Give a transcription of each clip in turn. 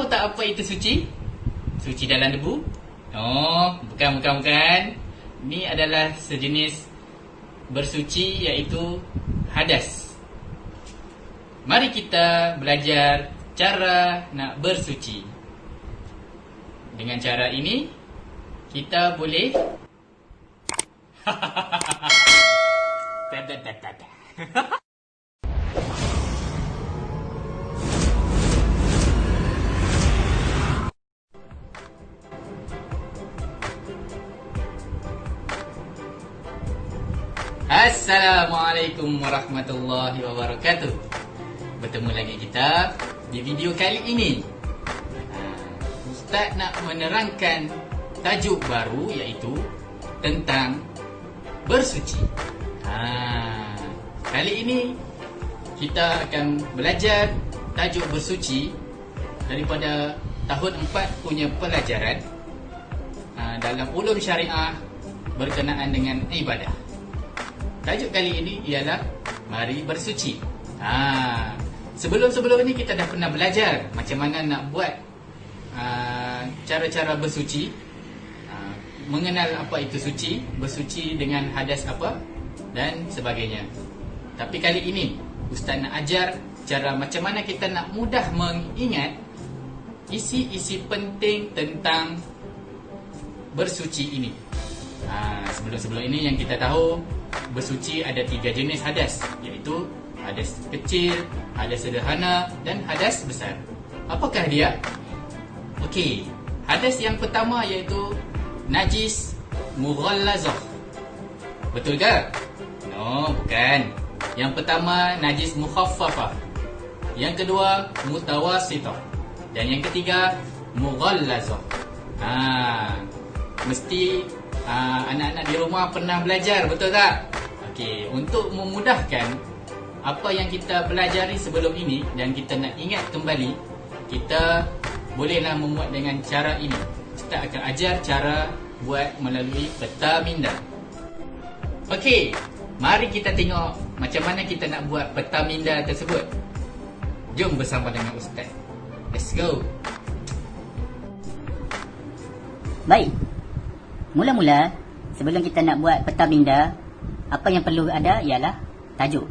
tak apa itu suci? Suci dalam debu? Oh, bukan. Ini adalah sejenis bersuci, iaitu hadas. Mari kita belajar cara nak bersuci. Dengan cara ini, kita boleh Assalamualaikum warahmatullahi wabarakatuh. Bertemu lagi kita di video kali ini. Ustaz nak menerangkan tajuk baru, iaitu tentang bersuci. Kali ini kita akan belajar tajuk bersuci daripada tahun 4 punya pelajaran dalam ulum syariah berkenaan dengan ibadah. Tajuk kali ini ialah mari bersuci. Sebelum ini kita dah pernah belajar macam mana nak buat cara-cara bersuci, mengenal apa itu suci, bersuci dengan hadas apa dan sebagainya. Tapi kali ini Ustaz nak ajar cara macam mana kita nak mudah mengingat isi-isi penting tentang bersuci ini. Sebelum ini yang kita tahu, bersuci ada 3 jenis hadas, iaitu hadas kecil, hadas sederhana dan hadas besar. Apakah dia? Okey, hadas yang pertama iaitu najis mughallazah. Betul ke? No, bukan. Yang pertama najis mukhaffafah. Yang kedua mutawassithah. Dan yang ketiga mughallazah. Mesti anak-anak di rumah pernah belajar, betul tak? Okey, untuk memudahkan apa yang kita pelajari sebelum ini dan kita nak ingat kembali, kita bolehlah membuat dengan cara ini. Kita akan ajar cara buat melalui peta minda. Okey, mari kita tengok macam mana kita nak buat peta minda tersebut. Jom bersama dengan Ustaz. Let's go. Baik. Mula-mula, sebelum kita nak buat peta minda, apa yang perlu ada ialah tajuk.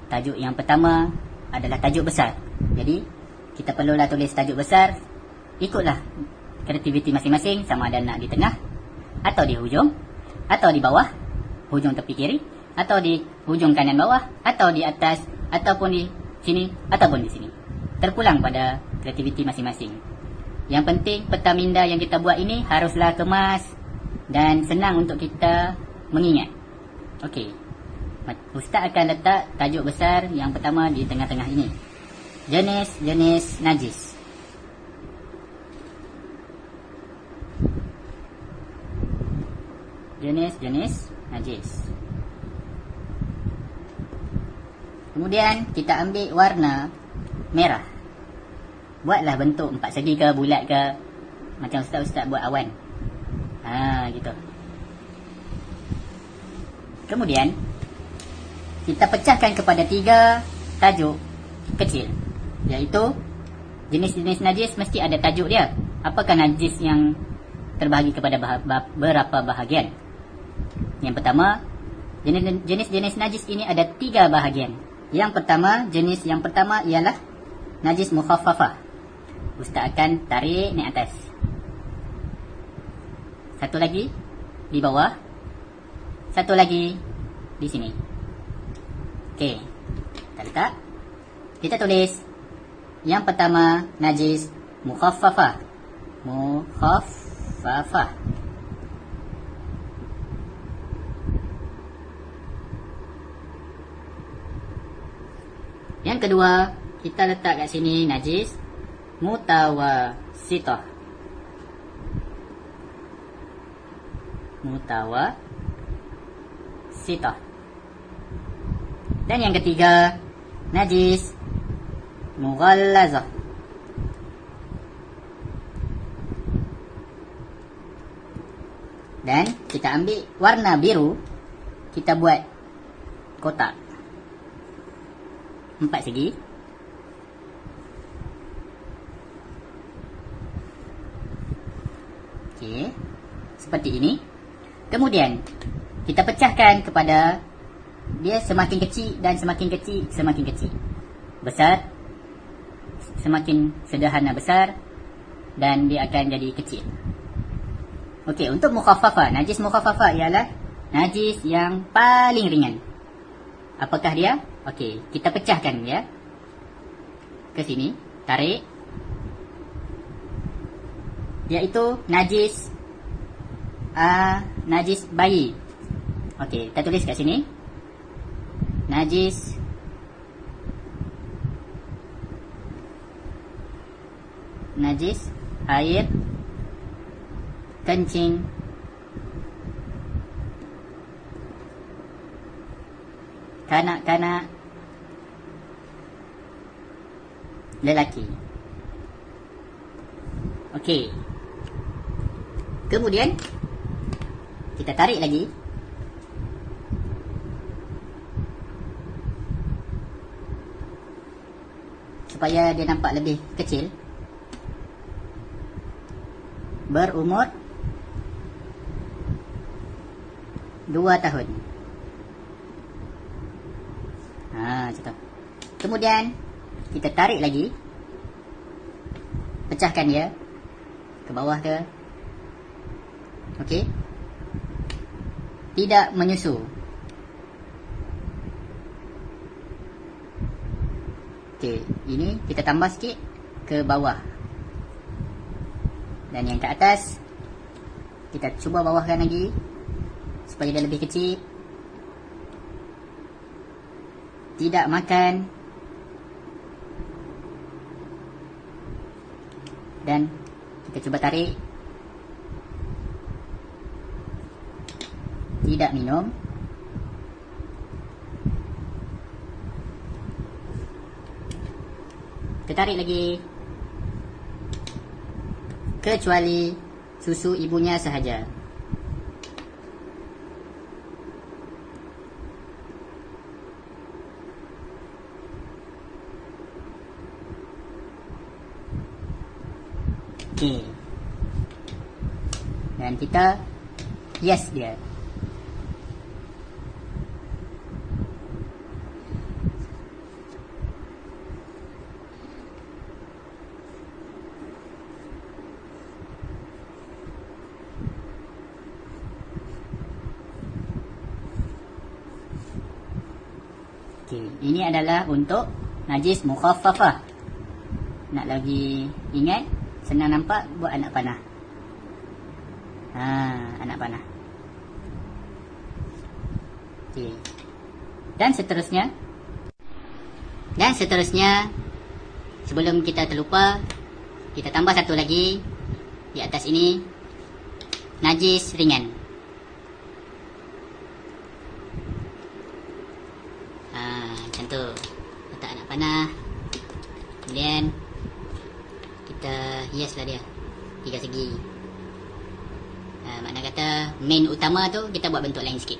Tajuk yang pertama adalah tajuk besar. Jadi, kita perlulah tulis tajuk besar. Ikutlah kreativiti masing-masing, sama ada nak di tengah, atau di hujung, atau di bawah, hujung tepi kiri, atau di hujung kanan bawah, atau di atas, ataupun di sini, ataupun di sini. Terpulang pada kreativiti masing-masing. Yang penting peta minda yang kita buat ini haruslah kemas dan senang untuk kita mengingat. Okey. Ustaz akan letak tajuk besar yang pertama di tengah-tengah ini. Jenis-jenis najis. Jenis-jenis najis. Kemudian kita ambil warna merah. Buatlah bentuk 4 segi ke, bulat ke, macam ustaz-ustaz buat awan. Gitu. Kemudian kita pecahkan kepada 3 tajuk kecil, iaitu jenis-jenis najis mesti ada tajuk dia. Apakah najis yang terbahagi kepada berapa bahagian? Yang pertama, jenis-jenis najis ini ada 3 bahagian. Jenis yang pertama ialah najis mukhaffafah. Ustaz akan tarik naik atas. Satu lagi di bawah, satu lagi di sini. Okey, kita letak. Kita tulis yang pertama najis mukhaffafah. Mukhaffafah. Yang kedua, kita letak kat sini najis mutawassithah. Mutawassithah. Dan yang ketiga, najis mughallazah. Dan kita ambil warna biru, kita buat kotak 4 segi. Okey. Seperti ini. Kemudian kita pecahkan kepada dia semakin kecil dan semakin kecil, semakin kecil. Besar, semakin sederhana besar, dan dia akan jadi kecil. Okey, untuk mukhaffafah, najis mukhaffafah ialah najis yang paling ringan. Apakah dia? Okey, kita pecahkan dia ke sini, tarik. Iaitu najis najis bayi. Okey, kita tulis kat sini. Najis air kencing kanak-kanak lelaki. Okey. Kemudian kita tarik lagi. Supaya dia nampak lebih kecil. Berumur 2 tahun. Macam tu. Kemudian kita tarik lagi. Pecahkan dia ke bawah ke. Okey. Tidak menyusu. Okey, ini kita tambah sikit ke bawah. Dan yang ke atas kita cuba bawahkan lagi supaya dia lebih kecil. Tidak makan. Dan kita cuba tarik. Tidak minum. Kita tarik lagi. Kecuali susu ibunya sahaja. Okey. Dan kita hias dia. Okey, ini adalah untuk najis mukhaffafah. Nak lagi ingat, senang nampak, buat anak panah. Anak panah. Okey. Dan seterusnya, sebelum kita terlupa, kita tambah satu lagi di atas ini, najis ringan. Macam tu. Letak anak panah. Kemudian kita hiaslah dia 3 segi. Makna kata main utama tu kita buat bentuk lain sikit.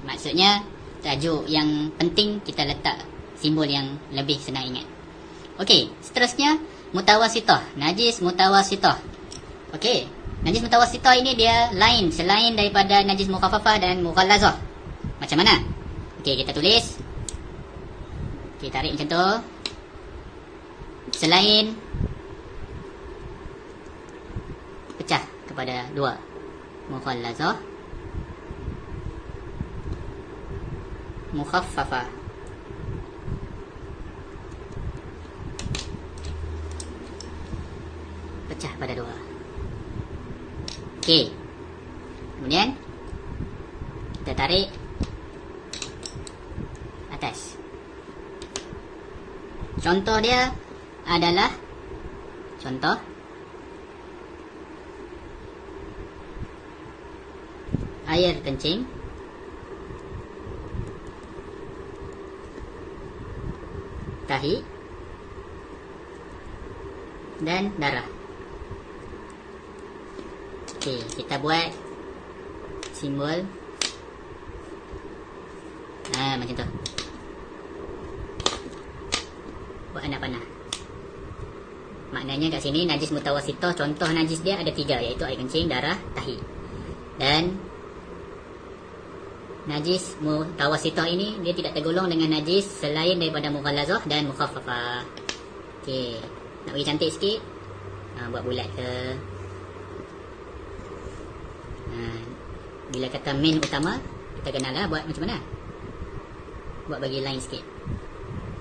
Maksudnya tajuk yang penting kita letak simbol yang lebih senang ingat. Okey, seterusnya mutawasitah, najis mutawasitah. Okey, najis mutawasitah ini dia lain selain daripada najis mukhaffafah dan mughallazah. Macam mana? Okey, kita tulis. Okey, tarik macam tu. Selain pecah kepada 2, mughallazah, mukhaffafah. Pecah pada 2. Okey. Kemudian kita tarik atas. Contoh dia adalah contoh air kencing, tahi dan darah. Okey, kita buat simbol macam tu. Buat anak panah. Maknanya kat sini najis mutawasithah, contoh najis dia ada 3, iaitu air kencing, darah, tahi. Dan najis mutawasithah ini dia tidak tergolong dengan najis selain daripada mughallazah dan mukhaffafah. Okey, nak bagi cantik sikit, buat bulat ke. Bila kata main utama, kita kenalah buat macam mana. Buat bagi line sikit,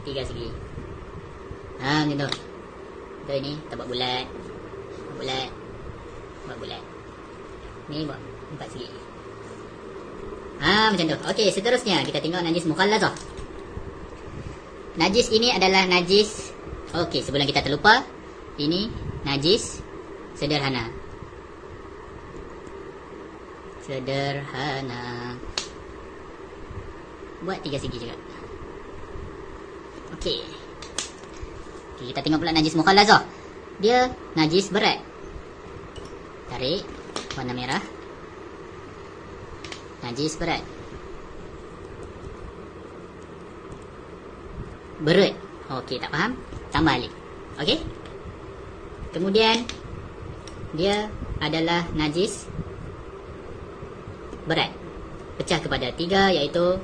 3 segi. Macam tu. Betul ni, kita buat bulat. Buat bulat. Ni buat 4 segi. Macam tu. Okey, seterusnya kita tengok najis mughallazah. Najis ini adalah najis. Okey, sebelum kita terlupa, ini najis sederhana. Buat 3 segi juga. Okey. Kita tengok pula najis mughallazah. Dia najis berat. Tarik warna merah. Najis berat. Berat. Okey, tak faham? Tambah balik. Okey? Kemudian dia adalah najis berat. Pecah kepada 3, iaitu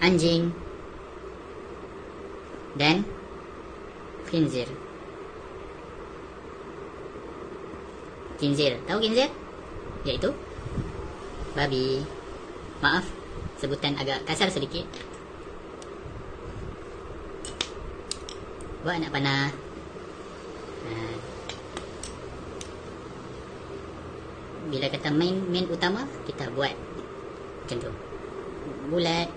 anjing dan khinzir. Khinzir, tahu khinzir? Iaitu babi. Maaf, sebutan agak kasar sedikit. Buat anak panah. Bila kata main utama, kita buat macam tu. Bulat.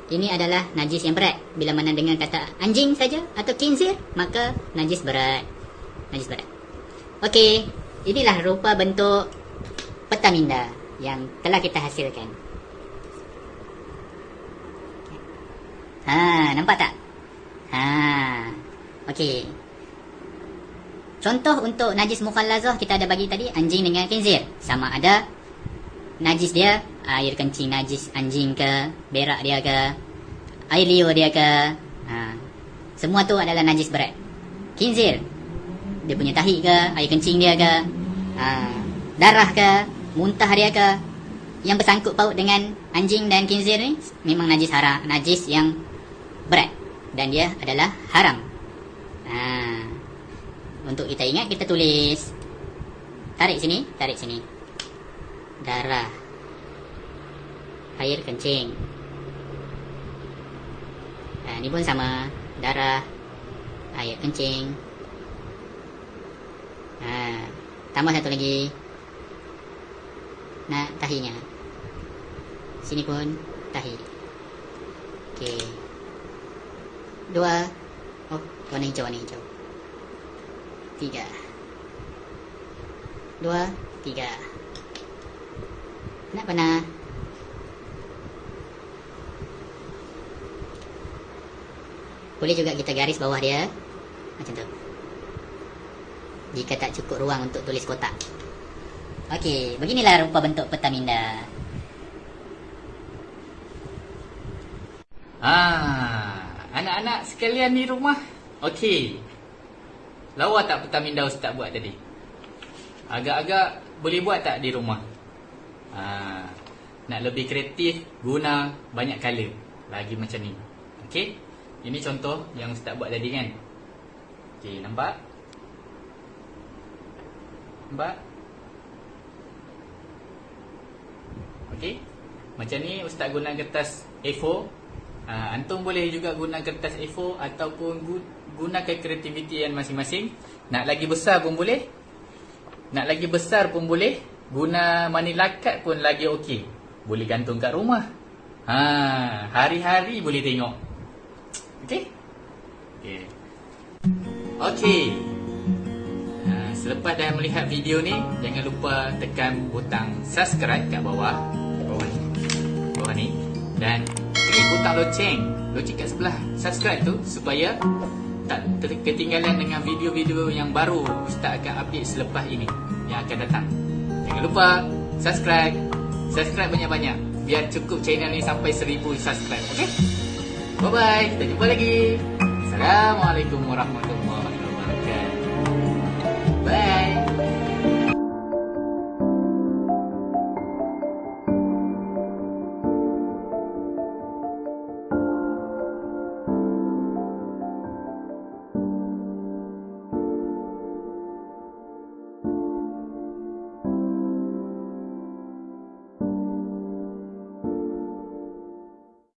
Ini adalah najis yang berat. Bila mana dengan kata anjing saja atau khinzir, maka najis berat. Okey, inilah rupa bentuk peta minda yang telah kita hasilkan. Nampak tak? Okey. Contoh untuk najis mughallazah kita ada bagi tadi, anjing dengan khinzir. Sama ada najis dia air kencing najis anjing ke, berak dia ke, air liur dia ke. Semua tu adalah najis berat. Khinzir, dia punya tahi ke, air kencing dia ke, darah ke, muntah dia ke, yang bersangkut paut dengan anjing dan khinzir ni memang najis haram, najis yang berat, dan dia adalah haram. Untuk kita ingat, kita tulis. Tarik sini. Darah, air kencing. Ni pun sama. Darah, air kencing. Tambah satu lagi. Tahinya. Sini pun tahi. Okey. 2. Warna hijau. 3. 2, 3. Nak panah. Boleh juga kita garis bawah dia macam tu, jika tak cukup ruang untuk tulis kotak. Okey, beginilah rupa bentuk peta minda. Anak-anak sekalian di rumah, okey, lawa tak peta minda Ustaz buat tadi? Agak-agak boleh buat tak di rumah? Nak lebih kreatif, guna banyak color lagi macam ni. Okey, ini contoh yang Ustaz buat tadi kan. Okey, nampak? Okey, macam ni Ustaz guna kertas A4. Antum boleh juga guna kertas A4 ataupun gunakan kreativiti yang masing-masing. Nak lagi besar pun boleh. Guna manila card pun lagi okey. Boleh gantung kat rumah. Hari-hari boleh tengok. Okey. Selepas dah melihat video ni, jangan lupa tekan butang subscribe kat bawah ni, dan klik butang loceng kat sebelah subscribe tu, supaya tak ketinggalan dengan video-video yang baru Ustaz akan update selepas ini yang akan datang. Jangan lupa subscribe banyak-banyak. biar cukup channel ni sampai 1000 subscribe. Okey? Bye bye. Kita jumpa lagi. Assalamualaikum warahmatullahi wabarakatuh.